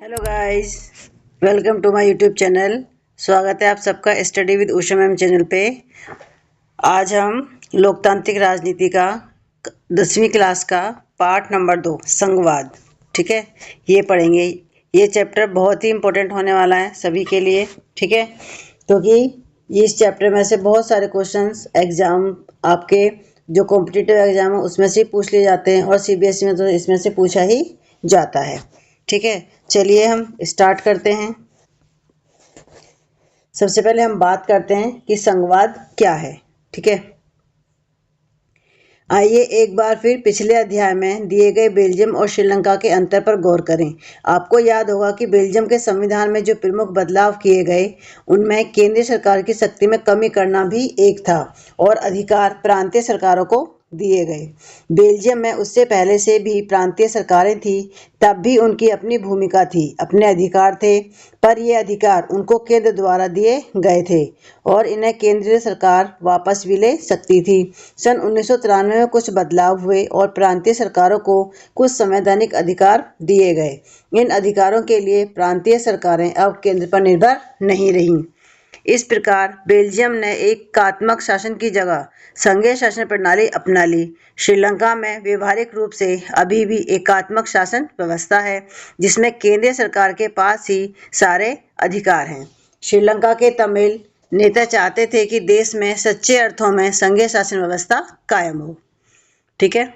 Hello guys, welcome to my YouTube channel. स्वागत है आप सबका study with Usha ma'am channel पे। आज हम लोकतांत्रिक राजनीति का 10वीं क्लास का पार्ट नंबर 2 संघवाद, ठीक है, ये पढ़ेंगे। ये चैप्टर बहुत ही इम्पोर्टेंट होने वाला है सभी के लिए, ठीक है, क्योंकि इस चैप्टर में से बहुत सारे क्वेश्चंस एग्जाम आपके जो कॉम्पिटिटिव एग्जाम है उसमें से पूछ लिए जाते हैं और सीबीएसई में तो इसमें से पूछा ही जाता है, ठीक है। चलिए हम स्टार्ट करते हैं। सबसे पहले हम बात करते हैं कि संघवाद क्या है, ठीक है। आइए एक बार फिर पिछले अध्याय में दिए गए बेल्जियम और श्रीलंका के अंतर पर गौर करें। आपको याद होगा कि बेल्जियम के संविधान में जो प्रमुख बदलाव किए गए उनमें केंद्रीय सरकार की शक्ति में कमी करना भी एक था और अधिकार प्रांतीय सरकारों को दिए गए। बेल्जियम में उससे पहले से भी प्रांतीय सरकारें थी, तब भी उनकी अपनी भूमिका थी, अपने अधिकार थे, पर ये अधिकार उनको केंद्र द्वारा दिए गए थे और इन्हें केंद्रीय सरकार वापस भी ले सकती थी। सन 1993 में कुछ बदलाव हुए और प्रांतीय सरकारों को कुछ संवैधानिक अधिकार दिए गए। इन अधिकारों के लिए प्रांतीय सरकारें अब केंद्र पर निर्भर नहीं रहीं। इस प्रकार बेल्जियम ने एकात्मक शासन की जगह संघीय शासन प्रणाली अपना ली। श्रीलंका में व्यवहारिक रूप से अभी भी एकात्मक शासन व्यवस्था है, जिसमें केंद्रीय सरकार के पास ही सारे अधिकार हैं। श्रीलंका के तमिल नेता चाहते थे कि देश में सच्चे अर्थों में संघीय शासन व्यवस्था कायम हो, ठीक है।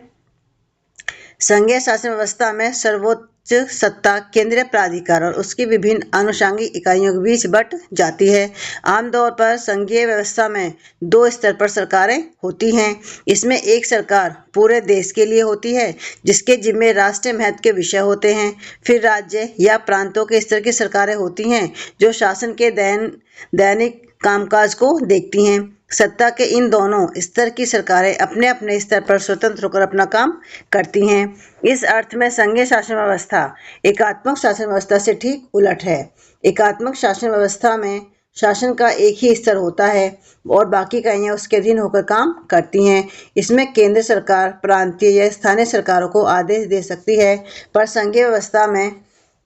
संघीय शासन व्यवस्था में सर्वोच्च सत्ता केंद्रीय प्राधिकार और उसकी विभिन्न आनुषंगिक इकाइयों के बीच बंट जाती है। आमतौर पर संघीय व्यवस्था में 2 स्तर पर सरकारें होती हैं। इसमें एक सरकार पूरे देश के लिए होती है, जिसके जिम्मे राष्ट्रीय महत्व के विषय होते हैं। फिर राज्य या प्रांतों के स्तर की सरकारें होती हैं, जो शासन के दैनिक कामकाज को देखती हैं। सत्ता के इन दोनों स्तर की सरकारें अपने अपने स्तर पर स्वतंत्र होकर अपना काम करती हैं। इस अर्थ में संघीय शासन व्यवस्था एकात्मक शासन व्यवस्था से ठीक उलट है। एकात्मक शासन व्यवस्था में शासन का एक ही स्तर होता है और बाकी इकाइयां उसके अधीन होकर काम करती हैं। इसमें केंद्र सरकार प्रांतीय या स्थानीय सरकारों को आदेश दे सकती है, पर संघीय व्यवस्था में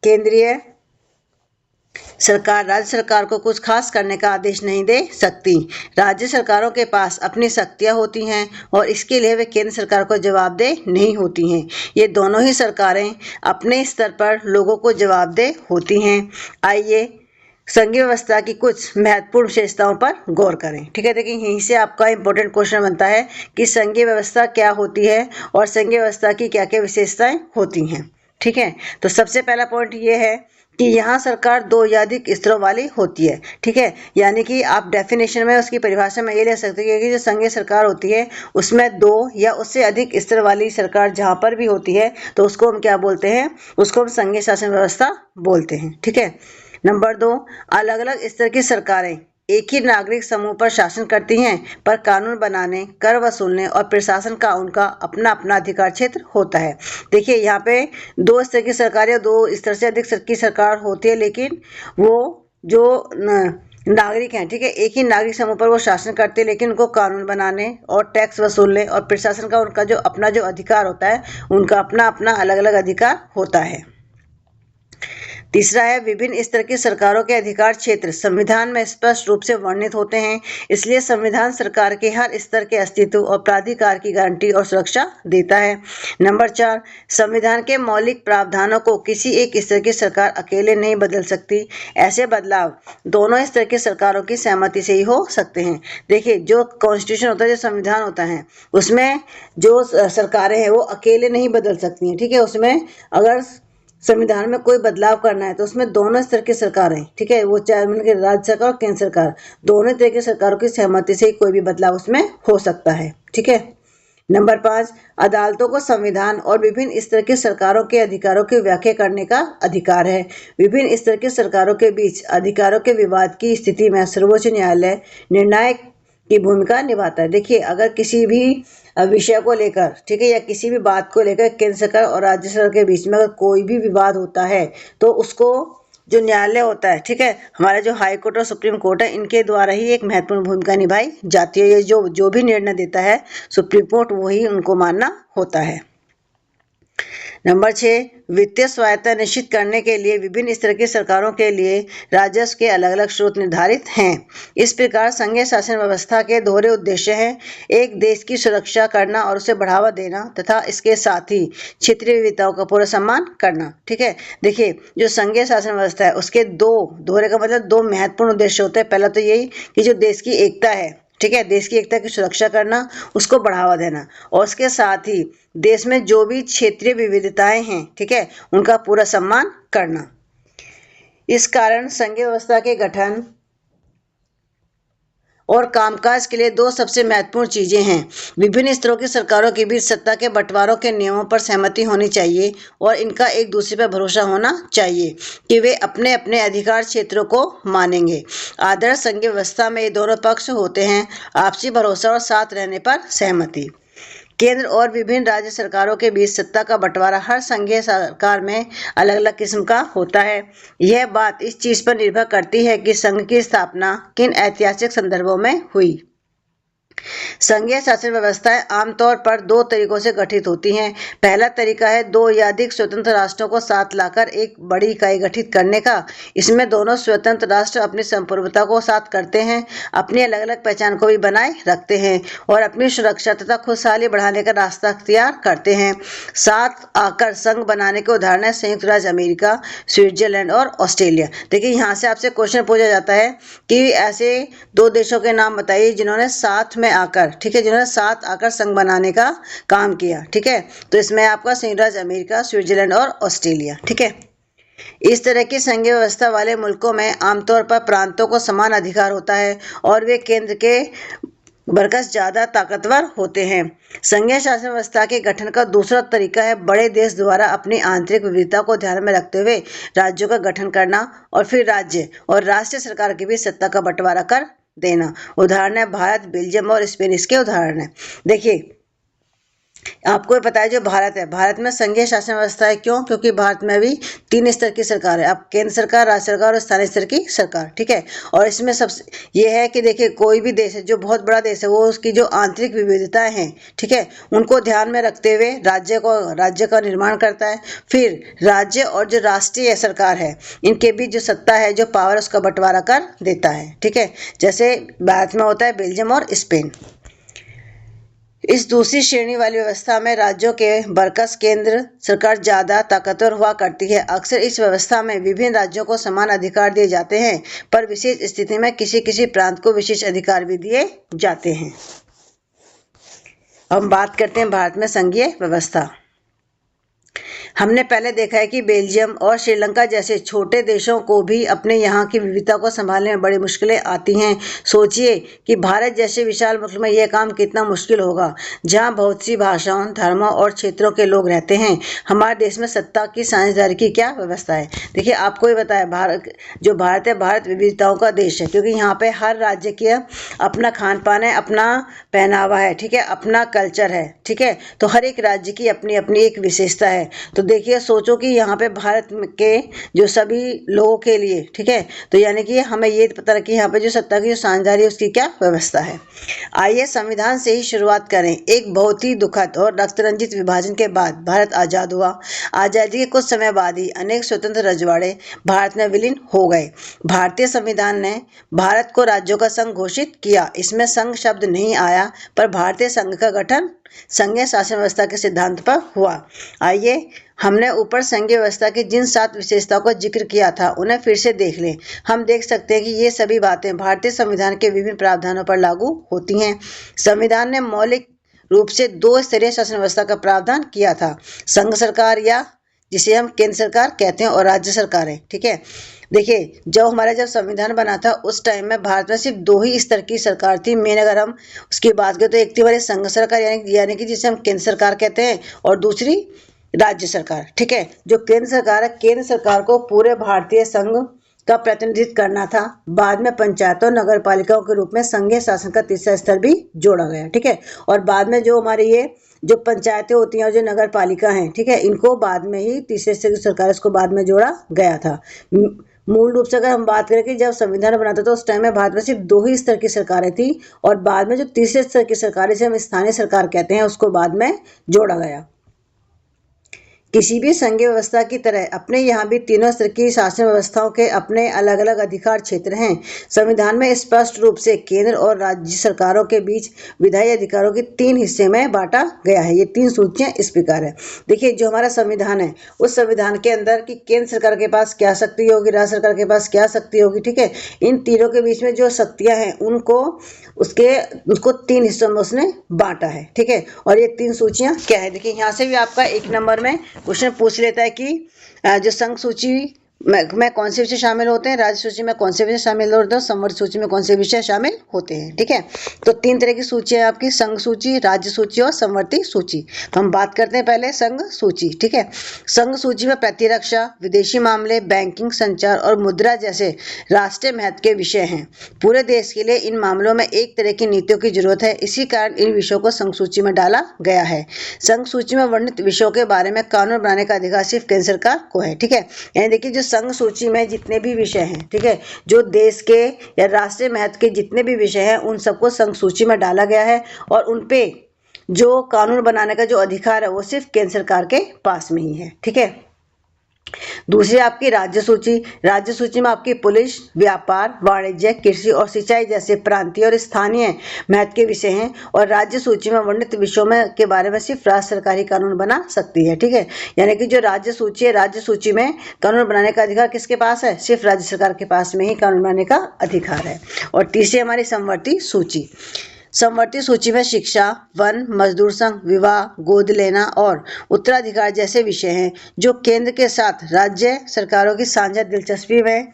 केंद्रीय सरकार राज्य सरकार को कुछ खास करने का आदेश नहीं दे सकती। राज्य सरकारों के पास अपनी शक्तियां होती हैं और इसके लिए वे केंद्र सरकार को जवाबदेह नहीं होती हैं। ये दोनों ही सरकारें अपने स्तर पर लोगों को जवाबदेह होती हैं। आइए संघीय व्यवस्था की कुछ महत्वपूर्ण विशेषताओं पर गौर करें, ठीक है। देखिए, यहीं से आपका इंपॉर्टेंट क्वेश्चन बनता है कि संघीय व्यवस्था क्या होती है और संघीय व्यवस्था की क्या क्या विशेषताएं होती हैं, ठीक है। तो सबसे पहला पॉइंट ये है कि यहाँ सरकार 2 या अधिक स्तरों वाली होती है, ठीक है। यानी कि आप डेफिनेशन में उसकी परिभाषा में ये ले सकते हैं कि जो संघीय सरकार होती है उसमें 2 या उससे अधिक स्तर वाली सरकार जहाँ पर भी होती है तो उसको हम क्या बोलते हैं, उसको हम संघीय शासन व्यवस्था बोलते हैं, ठीक है। नंबर 2, अलग अलग स्तर की सरकारें एक ही नागरिक समूह पर शासन करती हैं, पर कानून बनाने, कर वसूलने और प्रशासन का उनका अपना अपना अधिकार क्षेत्र होता है। देखिए, यहाँ पे 2 स्तर की सरकार या 2 स्तर से अधिक की सरकार होती है, लेकिन वो जो नागरिक हैं, ठीक है, एक ही नागरिक समूह पर वो शासन करते हैं, लेकिन उनको कानून बनाने और टैक्स वसूलने और प्रशासन का उनका जो अपना जो अधिकार होता है, उनका अपना अपना अलग अलग अधिकार होता है। तीसरा है, विभिन्न स्तर की सरकारों के अधिकार क्षेत्र संविधान में स्पष्ट रूप से वर्णित होते हैं, इसलिए संविधान सरकार के हर स्तर के अस्तित्व और प्राधिकार की गारंटी और सुरक्षा देता है। नंबर 4, संविधान के मौलिक प्रावधानों को किसी एक स्तर की सरकार अकेले नहीं बदल सकती। ऐसे बदलाव दोनों स्तर की सरकारों की सहमति से ही हो सकते हैं। देखिए, जो कॉन्स्टिट्यूशन होता है, जो संविधान होता है, उसमें जो सरकारें हैं वो अकेले नहीं बदल सकती हैं, ठीक है। उसमें अगर संविधान में कोई बदलाव करना है तो उसमें दोनों स्तर की सरकारें, ठीक है, वो चाहे राज्य सरकार और केंद्र सरकार, दोनों तरह की सरकारों की सहमति से कोई भी बदलाव उसमें हो सकता है, ठीक है। नंबर 5, अदालतों को संविधान और विभिन्न स्तर की सरकारों के अधिकारों की व्याख्या करने का अधिकार है। विभिन्न स्तर की सरकारों के बीच अधिकारों के विवाद की स्थिति में सर्वोच्च न्यायालय निर्णायक की भूमिका निभाता है। देखिए, अगर किसी भी विषय को लेकर, ठीक है, या किसी भी बात को लेकर केंद्र सरकार और राज्य सरकार के बीच में अगर कोई भी विवाद होता है तो उसको जो न्यायालय होता है, ठीक है, हमारा जो हाई कोर्ट और सुप्रीम कोर्ट है, इनके द्वारा ही एक महत्वपूर्ण भूमिका निभाई जाती है। ये जो भी निर्णय देता है सुप्रीम कोर्ट, वही उनको मानना होता है। नंबर 6, वित्तीय स्वायत्तता निश्चित करने के लिए विभिन्न स्तर की सरकारों के लिए राजस्व के अलग अलग स्रोत निर्धारित हैं। इस प्रकार संघीय शासन व्यवस्था के दोहरे उद्देश्य हैं: एक, देश की सुरक्षा करना और उसे बढ़ावा देना तथा इसके साथ ही क्षेत्रीय विविधताओं का पूरा सम्मान करना। ठीक है, देखिए जो संघीय शासन व्यवस्था है उसके दोहरे का मतलब दो महत्वपूर्ण उद्देश्य होते हैं। पहला तो यही कि जो देश की एकता है, ठीक है, देश की एकता की सुरक्षा करना, उसको बढ़ावा देना, और उसके साथ ही देश में जो भी क्षेत्रीय विविधताएं हैं, ठीक है, उनका पूरा सम्मान करना। इस कारण संघीय व्यवस्था के गठन और कामकाज के लिए दो सबसे महत्वपूर्ण चीजें हैं: विभिन्न स्तरों की सरकारों के बीच सत्ता के बंटवारों के नियमों पर सहमति होनी चाहिए और इनका एक दूसरे पर भरोसा होना चाहिए कि वे अपने अपने अधिकार क्षेत्रों को मानेंगे। आदर्श संघीय व्यवस्था में ये दोनों पक्ष होते हैं: आपसी भरोसा और साथ रहने पर सहमति। केंद्र और विभिन्न राज्य सरकारों के बीच सत्ता का बंटवारा हर संघीय सरकार में अलग अलग किस्म का होता है। यह बात इस चीज पर निर्भर करती है कि संघ की स्थापना किन ऐतिहासिक संदर्भों में हुई। संघीय शासन व्यवस्थाएं आमतौर पर दो तरीकों से गठित होती हैं। पहला तरीका है दो या अधिक स्वतंत्र राष्ट्रों को साथ लाकर एक बड़ी इकाई गठित करने का। इसमें दोनों स्वतंत्र राष्ट्र अपनी संप्रभुता को साथ करते हैं, अपनी अलग अलग पहचान को भी बनाए रखते हैं और अपनी सुरक्षा तथा खुशहाली बढ़ाने का रास्ता अख्तियार करते हैं। साथ आकर संघ बनाने के उदाहरण है संयुक्त राज्य अमेरिका, स्विट्जरलैंड और ऑस्ट्रेलिया। देखिए यहाँ से आपसे क्वेश्चन पूछा जाता है कि ऐसे दो देशों के नाम बताइए जिन्होंने साथ में आकर, ठीक है, जिन्होंने साथ आकर संघ बनाने का काम किया। ठीक है, तो इसमें आपका संयुक्त राज्य अमेरिका, स्विट्जरलैंड और ऑस्ट्रेलिया। ठीक है, इस तरह की संघीय व्यवस्था वाले मुल्कों में आमतौर पर प्रांतों को समान अधिकार होता है और वे केंद्र के बरकस ज्यादा ताकतवर होते हैं। संघीय शासन व्यवस्था के गठन का दूसरा तरीका है बड़े देश द्वारा अपनी आंतरिक विविधता को ध्यान में रखते हुए राज्यों का गठन करना और फिर राज्य और राष्ट्रीय सरकार के बीच सत्ता का बंटवारा कर देना। उदाहरण है भारत, बेल्जियम और स्पेन इसके उदाहरण है। देखिए आपको पता है जो भारत है, भारत में संघीय शासन व्यवस्था है। क्यों? क्योंकि भारत में भी 3 स्तर की सरकार है, अब केंद्र सरकार, राज्य सरकार और स्थानीय स्तर की सरकार। ठीक है, और इसमें सबसे ये है कि देखिए कोई भी देश है जो बहुत बड़ा देश है वो उसकी जो आंतरिक विविधताएं हैं, ठीक है, उनको ध्यान में रखते हुए राज्य का निर्माण करता है। फिर राज्य और जो राष्ट्रीय सरकार है इनके बीच जो सत्ता है, जो पावर, उसका बंटवारा कर देता है। ठीक है, जैसे भारत में होता है बेल्जियम और स्पेन। इस दूसरी श्रेणी वाली व्यवस्था में राज्यों के बरकस केंद्र सरकार ज्यादा ताकतवर हुआ करती है। अक्सर इस व्यवस्था में विभिन्न राज्यों को समान अधिकार दिए जाते हैं, पर विशेष स्थिति में किसी किसी प्रांत को विशेष अधिकार भी दिए जाते हैं। हम बात करते हैं भारत में संघीय व्यवस्था। हमने पहले देखा है कि बेल्जियम और श्रीलंका जैसे छोटे देशों को भी अपने यहाँ की विविधता को संभालने में बड़ी मुश्किलें आती हैं। सोचिए कि भारत जैसे विशाल मुल्क में यह काम कितना मुश्किल होगा, जहाँ बहुत सी भाषाओं, धर्मों और क्षेत्रों के लोग रहते हैं। हमारे देश में सत्ता की साझेदारी की क्या व्यवस्था है? देखिए आपको ही बताया, भारत है, भारत विविधताओं का देश है, क्योंकि यहाँ पे हर राज्य की अपना खान पान है, अपना पहनावा है, ठीक है, अपना कल्चर है। ठीक है, तो हर एक राज्य की अपनी अपनी एक विशेषता है। तो देखिए सोचो कि यहाँ पे भारत के जो सभी लोगों के लिए, ठीक है, तो यानी कि हमें ये पता रखिए यहाँ पे जो सत्ता की जो साझेदारी है उसकी क्या व्यवस्था है। आइए संविधान से ही शुरुआत करें। एक बहुत ही दुखद और रक्तरंजित विभाजन के बाद भारत आजाद हुआ। आजादी के कुछ समय बाद ही अनेक स्वतंत्र रजवाड़े भारत में विलीन हो गए। भारतीय संविधान ने भारत को राज्यों का संघ घोषित किया। इसमें संघ शब्द नहीं आया, पर भारतीय संघ का गठन संघीय शासन व्यवस्था के सिद्धांत पर हुआ। आइए हमने ऊपर संघीय व्यवस्था की जिन 7 विशेषताओं का जिक्र किया था उन्हें फिर से देख लें। हम देख सकते हैं कि ये सभी बातें भारतीय संविधान के विभिन्न प्रावधानों पर लागू होती हैं। संविधान ने मौलिक रूप से 2 स्तरीय शासन व्यवस्था का प्रावधान किया था: संघ सरकार, या जिसे हम केंद्र सरकार कहते हैं, और राज्य सरकारें। ठीक है, देखिए जब संविधान बना था उस टाइम में भारत में सिर्फ 2 ही स्तर की सरकार थी। मेन अगर हम उसकी बात करें तो एक थी हमारी संघ सरकार यानी कि जिसे हम केंद्र सरकार कहते हैं, और दूसरी राज्य सरकार। ठीक है, जो केंद्र सरकार है, केंद्र सरकार को पूरे भारतीय संघ का प्रतिनिधित्व करना था। बाद में पंचायतों, नगर पालिकाओं के रूप में संघीय शासन का तीसरा स्तर भी जोड़ा गया। ठीक है, और बाद में जो हमारी ये जो पंचायतें होती हैं और जो नगर पालिका हैं, ठीक है, इनको बाद में ही तीसरे स्तर की सरकार, इसको बाद में जोड़ा गया था। मूल रूप से अगर हम बात करें कि जब संविधान बना था तो उस टाइम में भारत में सिर्फ 2 ही स्तर की सरकारें थी, और बाद में जो तीसरे स्तर की सरकार, जिसे हम स्थानीय सरकार कहते हैं, उसको बाद में जोड़ा गया। किसी भी संघीय व्यवस्था की तरह अपने यहाँ भी तीनों स्तर की शासन व्यवस्थाओं के अपने अलग अलग अधिकार क्षेत्र हैं। संविधान में स्पष्ट रूप से केंद्र और राज्य सरकारों के बीच विधायी अधिकारों के 3 हिस्से में बांटा गया है। ये 3 सूचियां इस प्रकार है। देखिए, जो हमारा संविधान है उस संविधान के अंदर कि केंद्र सरकार के पास क्या शक्ति होगी, राज्य सरकार के पास क्या शक्ति होगी, ठीक है। इन तीनों के बीच में जो शक्तियां हैं उसको 3 हिस्सों में उसने बांटा है, ठीक है। और ये 3 सूचियां क्या है, देखिए यहाँ से भी आपका 1 नंबर में क्वेश्चन पूछ लेता है कि जो संघ सूची में कौन से विषय शामिल होते हैं, राज्य सूची में कौन से विषय शामिल होते हैं, संवर्ग सूची में कौन से विषय शामिल होते हैं, ठीक है। तो 3 तरह की सूची है आपकी, संघ सूची, राज्य सूची और संवर्ती सूची। तो हम बात करते हैं पहले संघ सूची, ठीक है। संघ सूची में प्रतिरक्षा, विदेशी मामले, बैंकिंग, संचार और मुद्रा जैसे राष्ट्रीय महत्व के विषय हैं। पूरे देश के लिए इन मामलों में एक तरह की नीतियों की जरूरत है, इसी कारण इन विषयों को संघ सूची में डाला गया है। संघ सूची में वर्णित विषयों के बारे में कानून बनाने का अधिकार सिर्फ केंद्र सरकार को है, ठीक है। यानी देखिए, जो संघ सूची में जितने भी विषय हैं, ठीक है, जो देश के या राष्ट्रीय महत्व के जितने भी विषय हैं उन सबको संघ सूची में डाला गया है और उन पे जो कानून बनाने का जो अधिकार है वो सिर्फ केंद्र सरकार के पास में ही है, ठीक है। दूसरी आपकी राज्य सूची। राज्य सूची में आपकी पुलिस, व्यापार, वाणिज्य, कृषि और सिंचाई जैसे प्रांतीय और स्थानीय महत्व के विषय हैं और राज्य सूची में वर्णित विषयों में के बारे में सिर्फ राज्य सरकार ही कानून बना सकती है, ठीक है। यानी कि जो राज्य सूची है, राज्य सूची में कानून बनाने का अधिकार किसके पास है, सिर्फ राज्य सरकार के पास में ही कानून बनाने का अधिकार है। और तीसरी हमारी संवर्ती सूची। संवर्ती सूची में शिक्षा, वन, मजदूर संघ, विवाह, गोद लेना और उत्तराधिकार जैसे विषय हैं जो केंद्र के साथ राज्य सरकारों की साझा दिलचस्पी में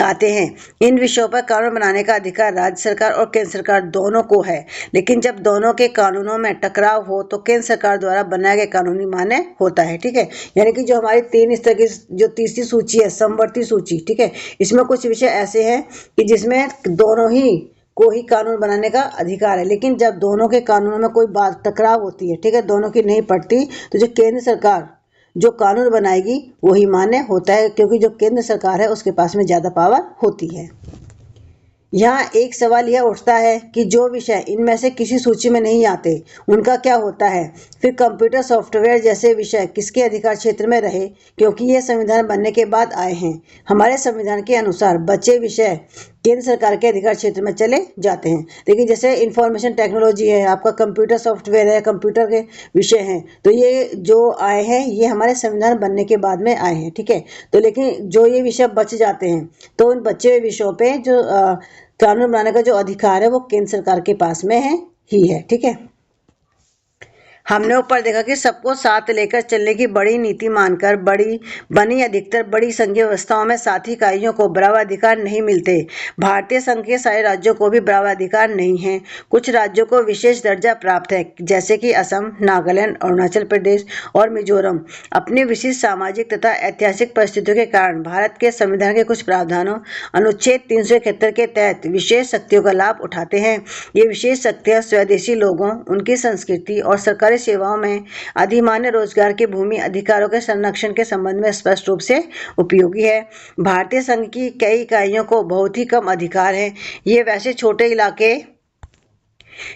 आते हैं। इन विषयों पर कानून बनाने का अधिकार राज्य सरकार और केंद्र सरकार दोनों को है, लेकिन जब दोनों के कानूनों में टकराव हो तो केंद्र सरकार द्वारा बनाया गया कानूनी मान्य होता है, ठीक है। यानी कि जो हमारी 3 स्तर की जो तीसरी सूची है, संवर्ती सूची, ठीक है, इसमें कुछ विषय ऐसे हैं कि जिसमें दोनों ही को ही कानून बनाने का अधिकार है, लेकिन जब दोनों के कानूनों में कोई बात टकराव होती है, ठीक है, दोनों की नहीं पड़ती, तो जो केंद्र सरकार जो कानून बनाएगी वही मान्य होता है, क्योंकि जो केंद्र सरकार है उसके पास में ज़्यादा पावर होती है। यहाँ एक सवाल यह उठता है कि जो विषय इनमें से किसी सूची में नहीं आते उनका क्या होता है, फिर कंप्यूटर सॉफ्टवेयर जैसे विषय किसके अधिकार क्षेत्र में रहे, क्योंकि ये संविधान बनने के बाद आए हैं। हमारे संविधान के अनुसार बचे विषय केंद्र सरकार के अधिकार क्षेत्र में चले जाते हैं। लेकिन जैसे इंफॉर्मेशन टेक्नोलॉजी है, आपका कंप्यूटर सॉफ्टवेयर है, कंप्यूटर के विषय हैं, तो ये जो आए हैं ये हमारे संविधान बनने के बाद में आए हैं, ठीक है। तो लेकिन जो ये विषय बच जाते हैं तो उन बचे हुए विषयों पे जो कानून बनाने का जो अधिकार है वो केंद्र सरकार के पास में है, ठीक है। हमने ऊपर देखा कि सबको साथ लेकर चलने की बड़ी नीति मानकर बनी अधिकतर बड़ी संघीय व्यवस्थाओं में साथी इकाइयों को बराबर अधिकार नहीं मिलते। भारतीय संघ के सारे राज्यों को भी बराबर अधिकार नहीं है। कुछ राज्यों को विशेष दर्जा प्राप्त है, जैसे कि असम, नागालैंड, अरुणाचल प्रदेश और मिजोरम अपनी विशिष्ट सामाजिक तथा ऐतिहासिक परिस्थितियों के कारण भारत के संविधान के कुछ प्रावधानों अनुच्छेद 371 के तहत विशेष शक्तियों का लाभ उठाते हैं। ये विशेष शक्तियाँ स्वदेशी लोगों, उनकी संस्कृति और सरकारी सेवाओं में अधिमान्य रोजगार के भूमि अधिकारों के संरक्षण के संबंध में स्पष्ट रूप से उपयोगी है। भारतीय संघ की कई इकाइयों को बहुत ही कम अधिकार है। ये वैसे छोटे इलाके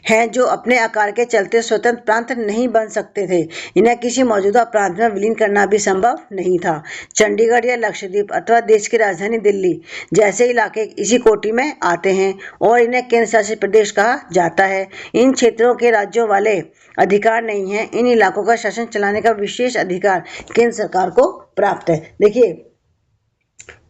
हैं जो अपने आकार के चलते स्वतंत्र प्रांत नहीं बन सकते थे। इन्हें किसी मौजूदा प्रांत में विलीन करना भी संभव नहीं था। चंडीगढ़ या लक्षद्वीप अथवा देश की राजधानी दिल्ली जैसे इलाके इसी कोटि में आते हैं और इन्हें केंद्र शासित प्रदेश कहा जाता है। इन क्षेत्रों के राज्यों वाले अधिकार नहीं है। इन इलाकों का शासन चलाने का विशेष अधिकार केंद्र सरकार को प्राप्त है। देखिए,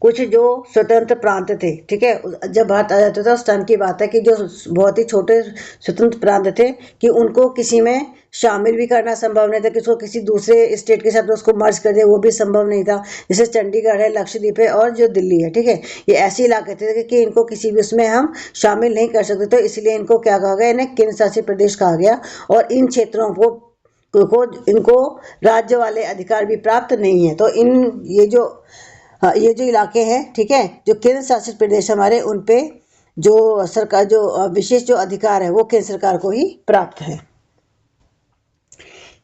कुछ जो स्वतंत्र प्रांत थे, ठीक है, जब भारत आजाद होता था उस टाइम की बात है कि जो बहुत ही छोटे स्वतंत्र प्रांत थे कि उनको किसी में शामिल भी करना संभव नहीं था, किसी को किसी दूसरे स्टेट के साथ उसको मर्ज कर दे वो भी संभव नहीं था। जैसे चंडीगढ़ है, लक्षद्वीप है और जो दिल्ली है, ठीक है, ये ऐसे इलाके थे कि इनको किसी भी उसमें हम शामिल नहीं कर सकते, तो इसलिए इनको क्या कहा गया, इन्हें केंद्र शासित प्रदेश कहा गया। और इन क्षेत्रों को इनको राज्य वाले अधिकार भी प्राप्त नहीं है। तो ये जो इलाके हैं, ठीक है, जो केंद्र शासित प्रदेश हमारे, उन पे जो सरकार जो विशेष जो अधिकार है वो केंद्र सरकार को ही प्राप्त है।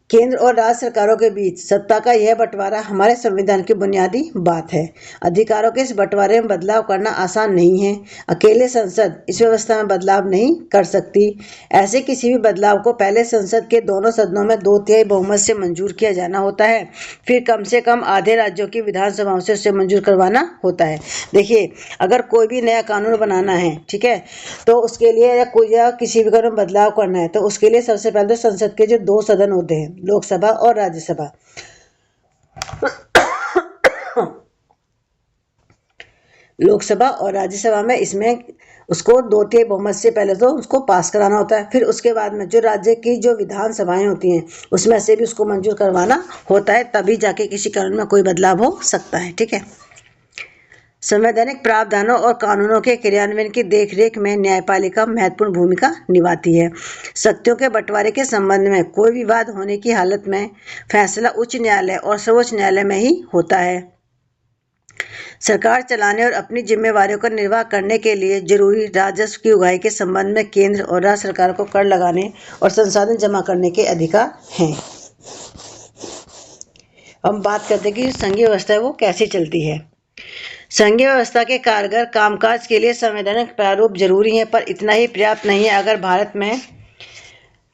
केंद्र और राज्य सरकारों के बीच सत्ता का यह बंटवारा हमारे संविधान की बुनियादी बात है। अधिकारों के इस बंटवारे में बदलाव करना आसान नहीं है। अकेले संसद इस व्यवस्था में बदलाव नहीं कर सकती। ऐसे किसी भी बदलाव को पहले संसद के दोनों सदनों में 2/3 बहुमत से मंजूर किया जाना होता है, फिर कम से कम आधे राज्यों की विधानसभाओं से उसे मंजूर करवाना होता है। देखिए, अगर कोई भी नया कानून बनाना है, ठीक है, तो उसके लिए या किसी भी कानून में बदलाव करना है, तो उसके लिए सबसे पहले तो संसद के जो 2 सदन होते हैं, लोकसभा और राज्यसभा, लोकसभा और राज्यसभा में इसमें उसको 2/3 बहुमत से पहले तो उसको पास कराना होता है। फिर उसके बाद में जो राज्य की जो विधानसभाएं होती हैं उसमें से भी उसको मंजूर करवाना होता है, तभी जाके किसी कानून में कोई बदलाव हो सकता है। ठीक है। संवैधानिक प्रावधानों और कानूनों के क्रियान्वयन की देखरेख में न्यायपालिका महत्वपूर्ण भूमिका निभाती है। शक्तियों के बंटवारे के संबंध में कोई विवाद होने की हालत में फैसला उच्च न्यायालय और सर्वोच्च न्यायालय में ही होता है। सरकार चलाने और अपनी जिम्मेवारियों का निर्वाह करने के लिए जरूरी राजस्व की उगाही के संबंध में केंद्र और राज्य सरकार को कर लगाने और संसाधन जमा करने के अधिकार हैं। हम बात करते हैं कि संघीय व्यवस्था है वो कैसे चलती है। संघीय व्यवस्था के कारगर कामकाज के लिए संवैधानिक प्रारूप जरूरी है, पर इतना ही पर्याप्त नहीं है। अगर भारत में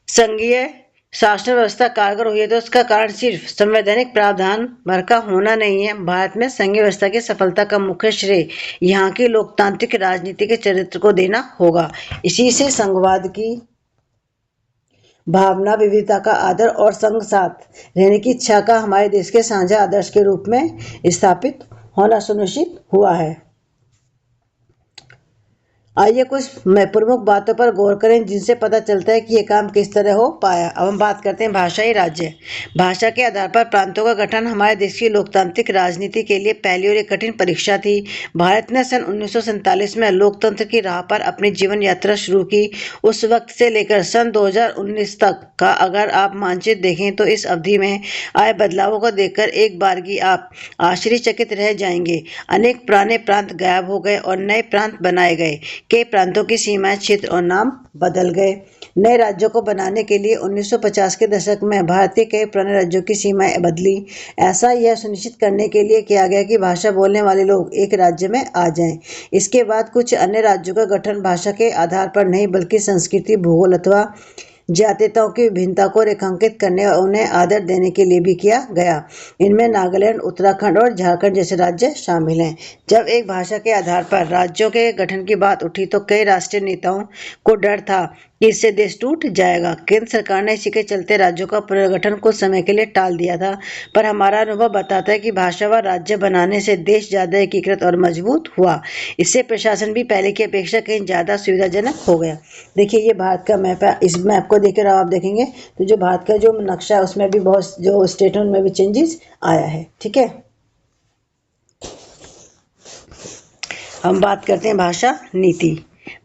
संघीय शासन व्यवस्था कारगर हुई है तो उसका कारण सिर्फ संवैधानिक प्रावधान भर का होना नहीं है। भारत में संघीय व्यवस्था की सफलता का मुख्य श्रेय यहाँ की लोकतांत्रिक राजनीति के चरित्र को देना होगा। इसी से संघवाद की भावना, विविधता का आदर और संघ साथ रहने की इच्छा का हमारे देश के साझा आदर्श के रूप में स्थापित होना सुनिश्चित हुआ है। आइए कुछ प्रमुख बातों पर गौर करें जिनसे पता चलता है कि ये काम किस तरह हो पाया। अब हम बात करते हैं भाषाई राज्य। भाषा के आधार पर प्रांतों का गठन हमारे देश की लोकतांत्रिक राजनीति के लिए पहली और एक कठिन परीक्षा थी। भारत ने सन 1947 में लोकतंत्र की राह पर अपनी जीवन यात्रा शुरू की। उस वक्त से लेकर सन 2019 तक का अगर आप मानचित्र देखें तो इस अवधि में आए बदलावों को देखकर एक बारगी आप आश्चर्यचकित रह जाएंगे। अनेक पुराने प्रांत गायब हो गए और नए प्रांत बनाए गए। कई प्रांतों की सीमाएं, क्षेत्र और नाम बदल गए। नए राज्यों को बनाने के लिए 1950 के दशक में भारत के कई पुराने राज्यों की सीमाएं बदली। ऐसा यह सुनिश्चित करने के लिए किया गया कि भाषा बोलने वाले लोग एक राज्य में आ जाएं। इसके बाद कुछ अन्य राज्यों का गठन भाषा के आधार पर नहीं बल्कि संस्कृति, भूगोल अथवा जातीयताओं की विभिन्नता को रेखांकित करने और उन्हें आदर देने के लिए भी किया गया। इनमें नागालैंड, उत्तराखंड और झारखंड जैसे राज्य शामिल हैं। जब एक भाषा के आधार पर राज्यों के गठन की बात उठी तो कई राष्ट्रीय नेताओं को डर था कि इससे देश टूट जाएगा। केंद्र सरकार ने इसी के चलते राज्यों का पुनर्गठन कुछ समय के लिए टाल दिया था, पर हमारा अनुभव बताता है कि भाषा व राज्य बनाने से देश ज्यादा एकीकृत और मजबूत हुआ। इससे प्रशासन भी पहले की अपेक्षा कहीं ज्यादा सुविधाजनक हो गया। देखिए, ये भारत का मैप है। इस मैप को देखकर आप देखेंगे तो जो भारत का जो नक्शा है उसमें भी बहुत जो स्टेट में भी चेंजेस आया है। ठीक है। हम बात करते हैं भाषा नीति।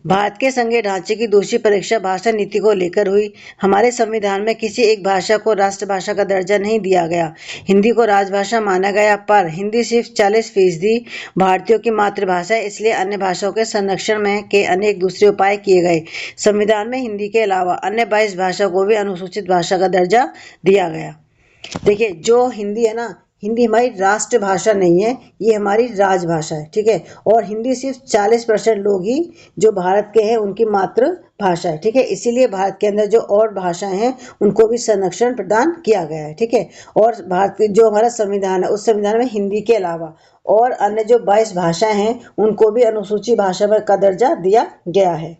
भारत के संघीय ढांचे की दूसरी परीक्षा भाषा नीति को लेकर हुई। हमारे संविधान में किसी एक भाषा को राष्ट्रभाषा का दर्जा नहीं दिया गया। हिंदी को राजभाषा माना गया, पर हिंदी सिर्फ 40% भारतीयों की मातृभाषा है, इसलिए अन्य भाषाओं के संरक्षण में के अनेक दूसरे उपाय किए गए। संविधान में हिंदी के अलावा अन्य 22 भाषा को भी अनुसूचित भाषा का दर्जा दिया गया। देखिए, जो हिंदी है ना, हिंदी हमारी राष्ट्रभाषा नहीं है, ये हमारी राजभाषा है। ठीक है। और हिंदी सिर्फ 40% लोग ही जो भारत के हैं उनकी मातृभाषा है। ठीक है। इसीलिए भारत के अंदर जो और भाषाएं हैं उनको भी संरक्षण प्रदान किया गया है। ठीक है। और भारत के जो हमारा संविधान है उस संविधान में हिंदी के अलावा और अन्य जो 22 भाषाएं हैं उनको भी अनुसूचित भाषा का दर्जा दिया गया है।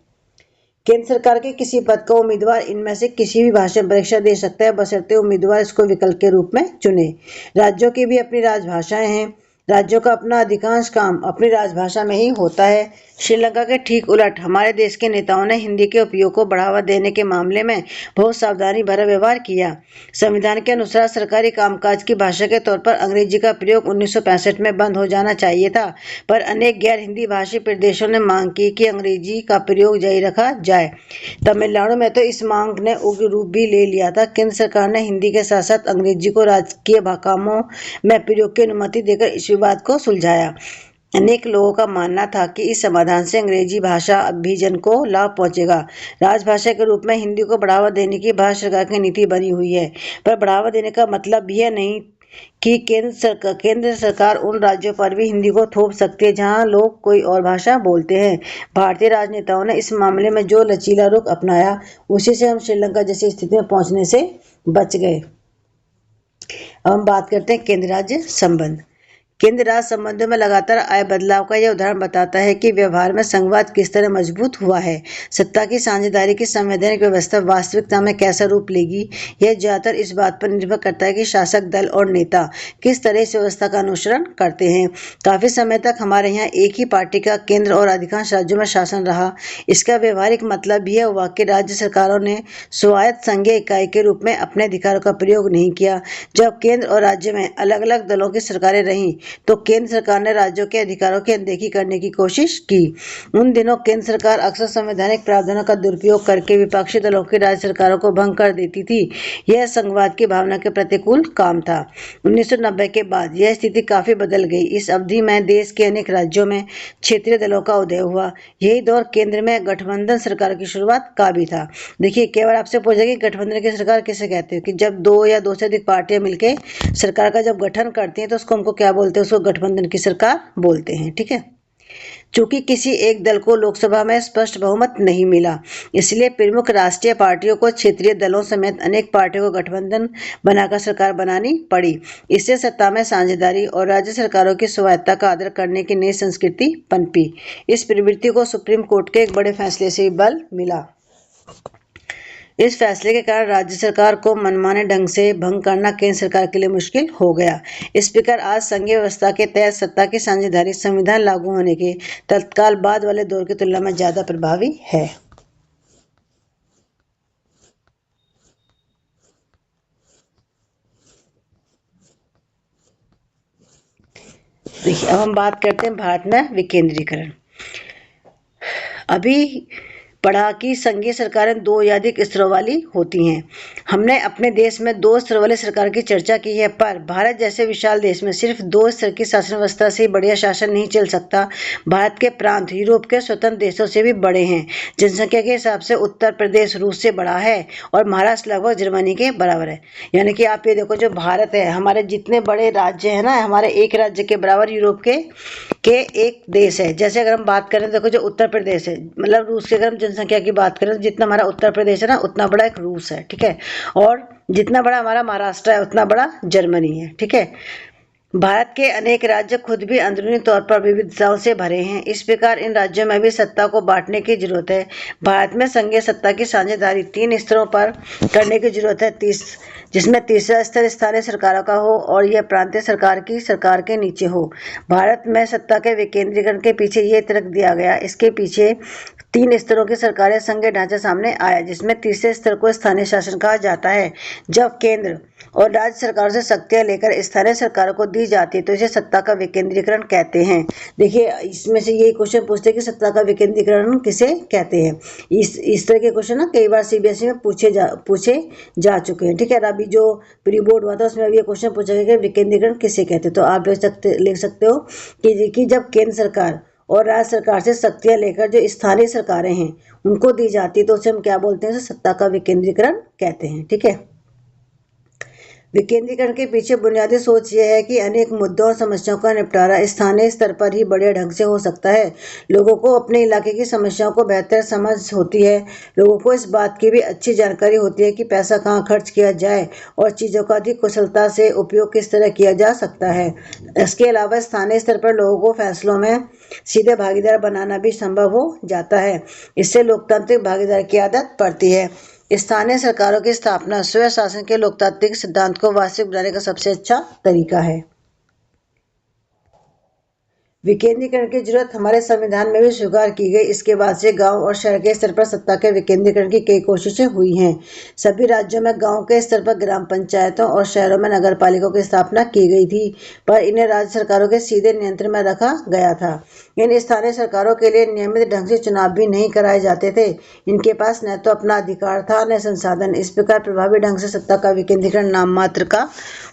केंद्र सरकार के किसी पद का उम्मीदवार इनमें से किसी भी भाषा में परीक्षा दे सकता है, बशर्ते उम्मीदवार इसको विकल्प के रूप में चुने। राज्यों की भी अपनी राजभाषाएं हैं। राज्यों का अपना अधिकांश काम अपनी राजभाषा में ही होता है। श्रीलंका के ठीक उलट हमारे देश के नेताओं ने हिंदी के उपयोग को बढ़ावा देने के मामले में बहुत सावधानी भरा व्यवहार किया। संविधान के अनुसार सरकारी कामकाज की भाषा के तौर पर अंग्रेजी का प्रयोग 1965 में बंद हो जाना चाहिए था, पर अनेक गैर हिंदी भाषी प्रदेशों ने मांग की कि अंग्रेजी का प्रयोग जारी रखा जाए। तमिलनाडु में तो इस मांग ने उग्र रूप भी ले लिया था। केंद्र सरकार ने हिंदी के साथ साथ अंग्रेजी को राजकीय कामों में प्रयोग की अनुमति देकर इस विवाद को सुलझाया। अनेक लोगों का मानना था कि इस समाधान से अंग्रेजी भाषा अभिजन को लाभ पहुंचेगा। राजभाषा के रूप में हिंदी को बढ़ावा देने की भारत सरकार की नीति बनी हुई है, पर बढ़ावा देने का मतलब यह नहीं कि केंद्र सरकार उन राज्यों पर भी हिंदी को थोप सकती है जहां लोग कोई और भाषा बोलते हैं। भारतीय राजनेताओं ने इस मामले में जो लचीला रुख अपनाया, उसी से हम श्रीलंका जैसी स्थिति में पहुंचने से बच गए। अब हम बात करते हैं केंद्र राज्य संबंध। केंद्र राज्य संबंधों में लगातार आए बदलाव का यह उदाहरण बताता है कि व्यवहार में संघवाद किस तरह मजबूत हुआ है। सत्ता की साझेदारी की संवैधानिक व्यवस्था वास्तविकता में कैसा रूप लेगी, यह ज्यादातर इस बात पर निर्भर करता है कि शासक दल और नेता किस तरह इस व्यवस्था का अनुसरण करते हैं। काफी समय तक हमारे यहाँ एक ही पार्टी का केंद्र और अधिकांश राज्यों में शासन रहा। इसका व्यवहारिक मतलब यह हुआ कि राज्य सरकारों ने स्वायत्त संघीय इकाई के रूप में अपने अधिकारों का प्रयोग नहीं किया। जब केंद्र और राज्य में अलग अलग दलों की सरकारें रहीं तो केंद्र सरकार ने राज्यों के अधिकारों की अनदेखी करने की कोशिश की। उन दिनों केंद्र सरकार अक्सर संवैधानिक प्रावधानों का दुरुपयोग करके विपक्षी दलों की राज्य सरकारों को भंग कर देती थी। यह संघवाद की भावना के प्रतिकूल काम था। 1990 के बाद यह स्थिति काफी बदल गई। इस अवधि में देश के अनेक राज्यों में क्षेत्रीय दलों का उदय हुआ। यही दौर केंद्र में गठबंधन सरकार की शुरुआत का भी था। देखिए, केवल आपसे पूछेगा कि गठबंधन की सरकार किसे कहते हैं, कि जब दो या दो से अधिक पार्टियां मिलकर सरकार का जब गठन करती हैं तो उसको हमको क्या बोलते हैं, उसको गठबंधन की सरकार बोलते हैं। ठीक है। चूंकि किसी एक दल को लोकसभा में स्पष्ट बहुमत नहीं मिला, इसलिए प्रमुख राष्ट्रीय पार्टियों को क्षेत्रीय दलों समेत अनेक पार्टियों को गठबंधन बनाकर सरकार बनानी पड़ी। इससे सत्ता में साझेदारी और राज्य सरकारों की स्वायत्तता का आदर करने की नई संस्कृति पनपी। इस प्रवृत्ति को सुप्रीम कोर्ट के एक बड़े फैसले से बल मिला। इस फैसले के कारण राज्य सरकार को मनमाने ढंग से भंग करना केंद्र सरकार के लिए मुश्किल हो गया। इस प्रकार आज संघीय व्यवस्था के तहत सत्ता की साझेदारी संविधान लागू होने के तत्काल बाद वाले दौर की तुलना में ज्यादा प्रभावी है। देखिए, अब हम बात करते हैं भारत में विकेंद्रीकरण। अभी पढ़ा कि संघीय सरकारें दो या अधिक स्तरों वाली होती हैं। हमने अपने देश में दो स्तर वाली सरकार की चर्चा की है, पर भारत जैसे विशाल देश में सिर्फ दो स्तर की शासन व्यवस्था से बढ़िया शासन नहीं चल सकता। भारत के प्रांत यूरोप के स्वतंत्र देशों से भी बड़े हैं। जनसंख्या के हिसाब से उत्तर प्रदेश रूस से बड़ा है और महाराष्ट्र लगभग जर्मनी के बराबर है। यानी कि आप ये देखो, जो भारत है, हमारे जितने बड़े राज्य है ना, हमारे एक राज्य के बराबर यूरोप के एक देश है। जैसे अगर हम बात करें, देखो जो उत्तर प्रदेश है, मतलब रूस के, अगर हम जनसंख्या की बात करें तो जितना हमारा उत्तर प्रदेश है ना, उतना बड़ा एक रूस है। ठीक है। और जितना बड़ा हमारा महाराष्ट्र है, उतना बड़ा जर्मनी है। ठीक है। भारत के अनेक राज्य खुद भी अंदरूनी तौर पर विविधताओं से भरे हैं। इस प्रकार इन राज्यों में भी सत्ता को बांटने की जरूरत है। भारत में संघीय सत्ता की साझेदारी 3 स्तरों पर करने की जरूरत है, जिसमें तीसरा स्तर स्थानीय सरकारों का हो और यह प्रांतीय सरकार के नीचे हो। भारत में सत्ता के विकेंद्रीकरण के पीछे ये तर्क दिया गया। इसके पीछे 3 स्तरों की सरकारें संघीय ढांचा सामने आया, जिसमें तीसरे स्तर को स्थानीय शासन कहा जाता है। जब केंद्र और राज्य सरकारों से शक्तियां लेकर स्थानीय सरकारों को दी जाती है तो इसे सत्ता का विकेंद्रीकरण कहते हैं। देखिए, इसमें से यही क्वेश्चन पूछते हैं कि सत्ता का विकेंद्रीकरण किसे कहते हैं। इस तरह के क्वेश्चन ना कई बार सीबीएसई में पूछे जा चुके हैं। ठीक है। अभी जो प्री बोर्ड हुआ था उसमें अभी ये क्वेश्चन पूछा गया कि विकेंद्रीकरण किसे कहते हैं। तो आप लिख सकते हो कि जब केंद्र सरकार और राज्य सरकार से शक्तियां लेकर जो स्थानीय सरकारें हैं उनको दी जाती है तो उसे हम क्या बोलते हैं, सत्ता का विकेंद्रीकरण कहते हैं। ठीक है। विकेंद्रीकरण के पीछे बुनियादी सोच यह है कि अनेक मुद्दों और समस्याओं का निपटारा स्थानीय स्तर पर ही बड़े ढंग से हो सकता है। लोगों को अपने इलाके की समस्याओं को बेहतर समझ होती है। लोगों को इस बात की भी अच्छी जानकारी होती है कि पैसा कहाँ खर्च किया जाए और चीज़ों का अधिक कुशलता से उपयोग किस तरह किया जा सकता है। इसके अलावा स्थानीय स्तर पर लोगों को फैसलों में सीधे भागीदार बनाना भी संभव हो जाता है। इससे लोकतांत्रिक भागीदारी की आदत पड़ती है। स्थानीय सरकारों की स्थापना स्वयं शासन के लोकतांत्रिक सिद्धांत को वास्तविक बनाने का सबसे अच्छा तरीका है। विकेंद्रीकरण की जरूरत हमारे संविधान में भी स्वीकार की गई। इसके बाद से गांव और शहर के स्तर पर सत्ता के विकेंद्रीकरण की कई कोशिशें हुई हैं। सभी राज्यों में गांव के स्तर पर ग्राम पंचायतों और शहरों में नगर पालिकाओं की स्थापना की गई थी, पर इन्हें राज्य सरकारों के सीधे नियंत्रण में रखा गया था। इन स्थानीय सरकारों के लिए नियमित ढंग से चुनाव भी नहीं कराए जाते थे। इनके पास न तो अपना अधिकार था न संसाधन। इस प्रकार प्रभावी ढंग से सत्ता का विकेंद्रीकरण नाम मात्र का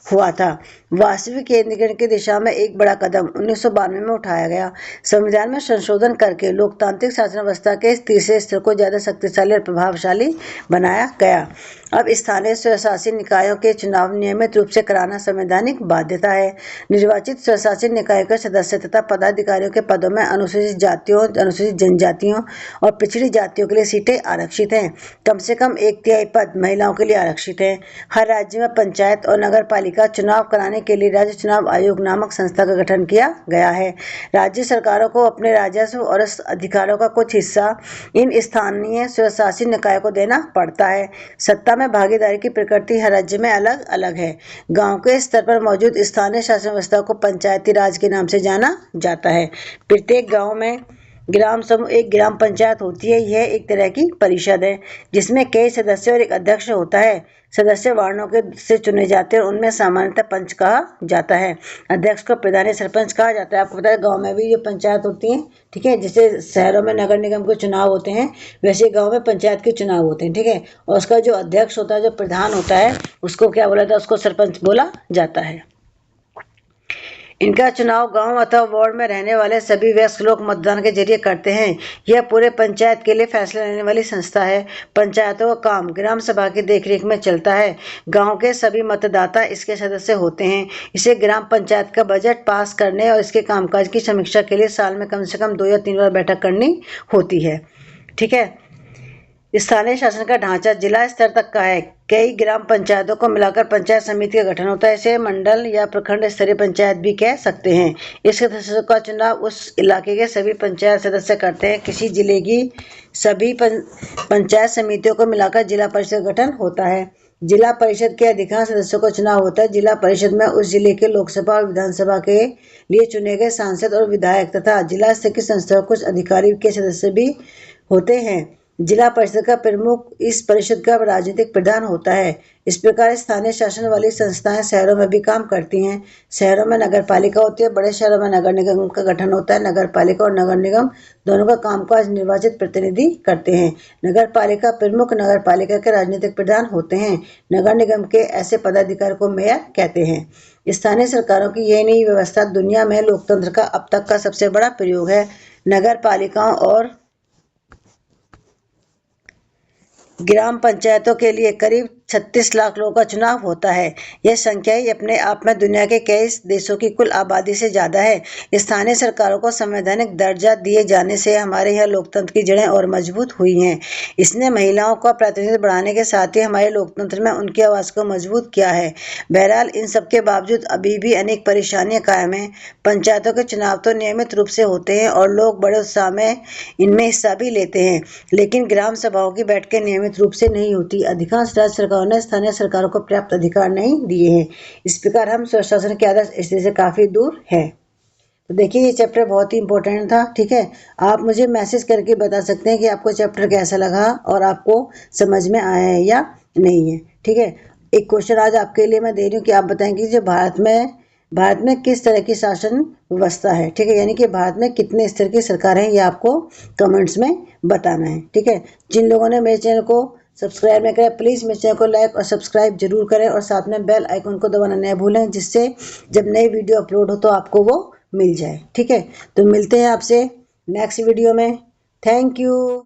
हुआ था। वास्तविक केंद्रीकरण की दिशा में एक बड़ा कदम 1992 में उठाया गया। संविधान में संशोधन करके लोकतांत्रिक शासन व्यवस्था के तीसरे स्तर को ज्यादा शक्तिशाली और प्रभावशाली बनाया गया। अब स्थानीय स्वशासी निकायों के चुनाव नियमित रूप से कराना संवैधानिक बाध्यता है। निर्वाचित स्वशासी निकायों के सदस्य तथा पदाधिकारियों के पदों में अनुसूचित जातियों, अनुसूचित जनजातियों और पिछड़ी जातियों के लिए सीटें आरक्षित हैं। कम से कम 1/3 पद महिलाओं के लिए आरक्षित हैं। हर राज्य में पंचायत और नगर पालिका चुनाव कराने के लिए राज्य चुनाव आयोग नामक संस्था का गठन किया गया है। राज्य सरकारों को अपने राजस्व और अधिकारों का कुछ हिस्सा इन स्थानीय स्वशासी निकायों को देना पड़ता है। सत्ता में भागीदारी की प्रकृति हर राज्य में अलग अलग है। गांव के स्तर पर मौजूद स्थानीय शासन व्यवस्था को पंचायती राज के नाम से जाना जाता है। प्रत्येक गांव में ग्राम समूह एक ग्राम पंचायत होती है। यह एक तरह की परिषद है जिसमें कई सदस्य और एक अध्यक्ष होता है। सदस्य वार्डों के से चुने जाते हैं और उनमें सामान्यतः पंच कहा जाता है। अध्यक्ष को प्रधान सरपंच कहा जाता है। आपको पता है गांव में भी ये पंचायत होती है, ठीक है। जैसे शहरों में नगर निगम के चुनाव होते हैं वैसे गांव में पंचायत के चुनाव होते हैं, ठीक है। और उसका जो अध्यक्ष होता है, जो प्रधान होता है, उसको क्या बोला जाता है? उसको सरपंच बोला जाता है। इनका चुनाव गांव अथवा वार्ड में रहने वाले सभी वयस्क लोग मतदान के जरिए करते हैं। यह पूरे पंचायत के लिए फैसला लेने वाली संस्था है। पंचायतों का काम ग्राम सभा की देखरेख में चलता है। गांव के सभी मतदाता इसके सदस्य होते हैं। इसे ग्राम पंचायत का बजट पास करने और इसके कामकाज की समीक्षा के लिए साल में कम से कम 2 या 3 बार बैठक करनी होती है, ठीक है। स्थानीय शासन का ढांचा जिला स्तर तक का है। कई ग्राम पंचायतों को मिलाकर पंचायत समिति का गठन होता है। इसे मंडल या प्रखंड स्तरीय पंचायत भी कह सकते हैं। इस सदस्यों का चुनाव उस इलाके के सभी पंचायत सदस्य करते हैं। किसी जिले की सभी पंचायत समितियों को मिलाकर जिला परिषद गठन होता है। जिला परिषद के अधिकांश सदस्यों का चुनाव होता है। जिला परिषद में उस जिले के लोकसभा और विधानसभा के लिए चुने गए सांसद और विधायक तथा जिला स्तर की संस्थाओं कुछ अधिकारी के सदस्य भी होते हैं। जिला परिषद का प्रमुख इस परिषद का राजनीतिक प्रधान होता है। इस प्रकार स्थानीय शासन वाली संस्थाएं शहरों में भी काम करती हैं। शहरों में नगर पालिका होती है। बड़े शहरों में नगर निगम का गठन होता है। नगर पालिका और नगर निगम दोनों का कामकाज निर्वाचित प्रतिनिधि करते हैं। नगर पालिका प्रमुख नगर पालिका के राजनीतिक प्रधान होते हैं। नगर निगम के ऐसे पदाधिकारी को मेयर कहते हैं। स्थानीय सरकारों की यह नई व्यवस्था दुनिया में लोकतंत्र का अब तक का सबसे बड़ा प्रयोग है। नगर पालिकाओं और ग्राम पंचायतों के लिए करीब 36 लाख लोगों का चुनाव होता है। यह संख्या ही अपने आप में दुनिया के कई देशों की कुल आबादी से ज़्यादा है। स्थानीय सरकारों को संवैधानिक दर्जा दिए जाने से हमारे यहाँ लोकतंत्र की जड़ें और मजबूत हुई हैं। इसने महिलाओं का प्रतिनिधित्व बढ़ाने के साथ ही हमारे लोकतंत्र में उनकी आवाज़ को मजबूत किया है। बहरहाल इन सबके बावजूद अभी भी अनेक परेशानियां कायम हैं। पंचायतों के चुनाव तो नियमित रूप से होते हैं और लोग बड़े उत्साह में इनमें हिस्सा भी लेते हैं, लेकिन ग्राम सभाओं की बैठकें नियमित रूप से नहीं होती। अधिकांश राज्य सरकारों ने स्थानीय सरकारों को पर्याप्त अधिकार नहीं दिए हैं। इस प्रकार हम स्वशासन के आदर्श स्थिति से काफी दूर है। तो देखिए ये चैप्टर बहुत ही इंपॉर्टेंट था, ठीक है। आप मुझे मैसेज करके बता सकते हैं कि आपको चैप्टर कैसा लगा और आपको समझ में आया है या नहीं है, ठीक है। एक क्वेश्चन आज आपके लिए मैं दे रही हूँ कि आप बताएंगे जो भारत में किस तरह की शासन व्यवस्था है, ठीक है। यानी कि भारत में कितने स्तर की सरकार है, ये आपको कमेंट्स में बताना है, ठीक है। जिन लोगों ने मेरे चैनल को सब्सक्राइब नहीं करें प्लीज़ मेरे चैनल को लाइक और सब्सक्राइब जरूर करें और साथ में बेल आइकन को दबाना न भूलें, जिससे जब नई वीडियो अपलोड हो तो आपको वो मिल जाए, ठीक है। तो मिलते हैं आपसे नेक्स्ट वीडियो में। Thank you.